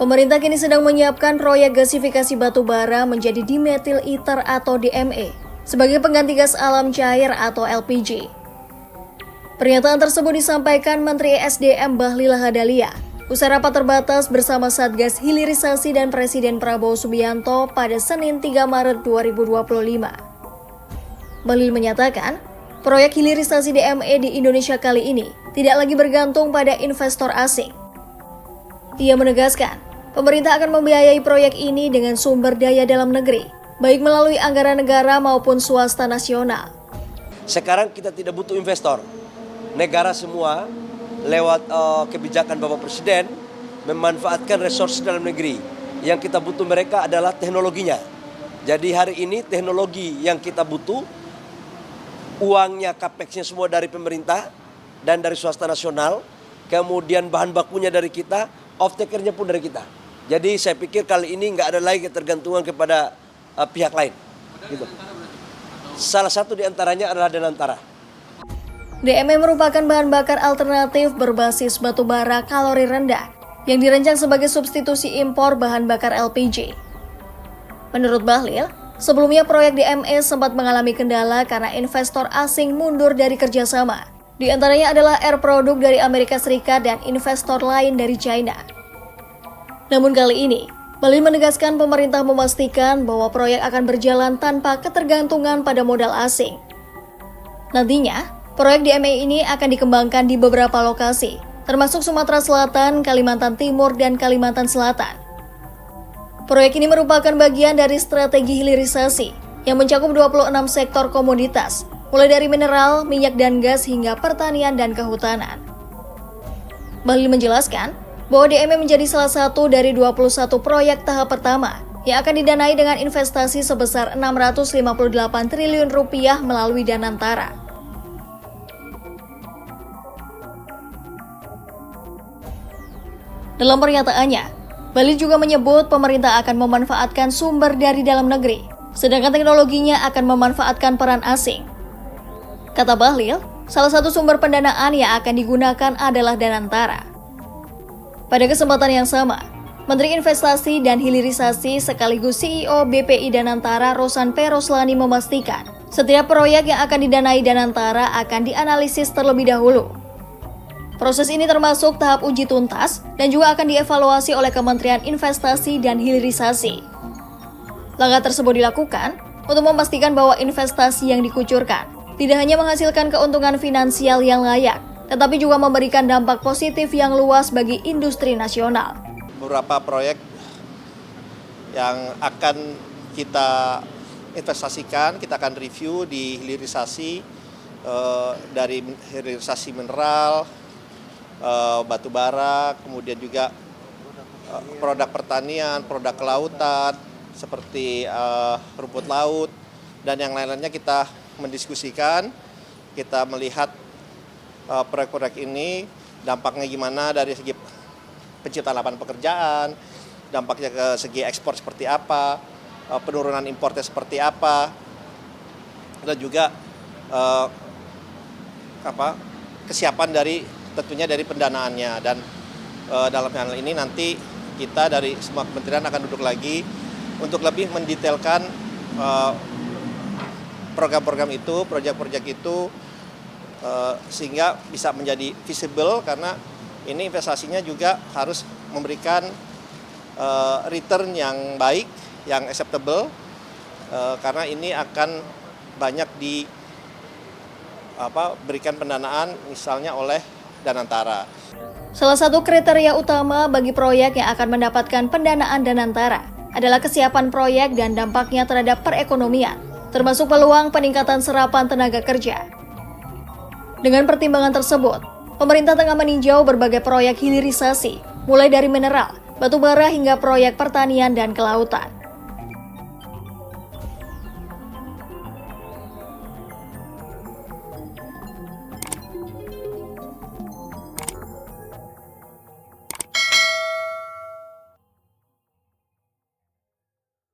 Pemerintah kini sedang menyiapkan proyek gasifikasi batu bara menjadi dimethyl ether atau DME sebagai pengganti gas alam cair atau LPG. Pernyataan tersebut disampaikan Menteri ESDM Bahlil Lahadalia usai rapat terbatas bersama Satgas Hilirisasi dan Presiden Prabowo Subianto pada Senin 3 Maret 2025. Bahlil menyatakan, proyek hilirisasi DME di Indonesia kali ini tidak lagi bergantung pada investor asing. Ia menegaskan, pemerintah akan membiayai proyek ini dengan sumber daya dalam negeri, baik melalui anggaran negara maupun swasta nasional. Sekarang kita tidak butuh investor. Negara semua lewat kebijakan Bapak Presiden memanfaatkan resource dalam negeri. Yang kita butuh mereka adalah teknologinya. Jadi hari ini teknologi yang kita butuh, uangnya, capex-nya semua dari pemerintah dan dari swasta nasional, kemudian bahan bakunya dari kita, off-taker-nya pun dari kita. Jadi saya pikir kali ini nggak ada lagi ketergantungan kepada pihak lain. Gitu. Salah satu di antaranya adalah Danantara. DME merupakan bahan bakar alternatif berbasis batu bara kalori rendah yang dirancang sebagai substitusi impor bahan bakar LPG. Menurut Bahlil, sebelumnya proyek DME sempat mengalami kendala karena investor asing mundur dari kerjasama. Di antaranya adalah Air Product dari Amerika Serikat dan investor lain dari China. Namun kali ini, Bahlil menegaskan pemerintah memastikan bahwa proyek akan berjalan tanpa ketergantungan pada modal asing. Nantinya, proyek DME ini akan dikembangkan di beberapa lokasi, termasuk Sumatera Selatan, Kalimantan Timur, dan Kalimantan Selatan. Proyek ini merupakan bagian dari strategi hilirisasi yang mencakup 26 sektor komoditas, mulai dari mineral, minyak dan gas hingga pertanian dan kehutanan. Bahlil menjelaskan bahwa DME menjadi salah satu dari 21 proyek tahap pertama yang akan didanai dengan investasi sebesar Rp658 triliun melalui Danantara. Dalam pernyataannya, Bahlil juga menyebut pemerintah akan memanfaatkan sumber dari dalam negeri, sedangkan teknologinya akan memanfaatkan peran asing. Kata Bahlil, salah satu sumber pendanaan yang akan digunakan adalah Danantara. Pada kesempatan yang sama, Menteri Investasi dan Hilirisasi sekaligus CEO BPI Danantara Rosan P. Roslani memastikan, setiap proyek yang akan didanai Danantara akan dianalisis terlebih dahulu. Proses ini termasuk tahap uji tuntas dan juga akan dievaluasi oleh Kementerian Investasi dan Hilirisasi. Langkah tersebut dilakukan untuk memastikan bahwa investasi yang dikucurkan tidak hanya menghasilkan keuntungan finansial yang layak, tetapi juga memberikan dampak positif yang luas bagi industri nasional. Beberapa proyek yang akan kita investasikan, kita akan review di hilirisasi, dari hilirisasi mineral, batu bara, kemudian juga produk pertanian, produk kelautan, seperti rumput laut, dan yang lain-lainnya kita mendiskusikan, kita melihat proyek-proyek ini dampaknya gimana dari segi penciptaan lapangan pekerjaan, dampaknya ke segi ekspor seperti apa, penurunan impornya seperti apa, dan juga kesiapan dari tentunya dari pendanaannya. Dan dalam hal ini nanti kita dari semua kementerian akan duduk lagi untuk lebih mendetailkan program-program itu, proyek-proyek itu, sehingga bisa menjadi visible, karena ini investasinya juga harus memberikan return yang baik, yang acceptable, karena ini akan banyak berikan pendanaan misalnya oleh Danantara. Salah satu kriteria utama bagi proyek yang akan mendapatkan pendanaan Danantara adalah kesiapan proyek dan dampaknya terhadap perekonomian, termasuk peluang peningkatan serapan tenaga kerja. Dengan pertimbangan tersebut, pemerintah tengah meninjau berbagai proyek hilirisasi, mulai dari mineral, batu bara hingga proyek pertanian dan kelautan.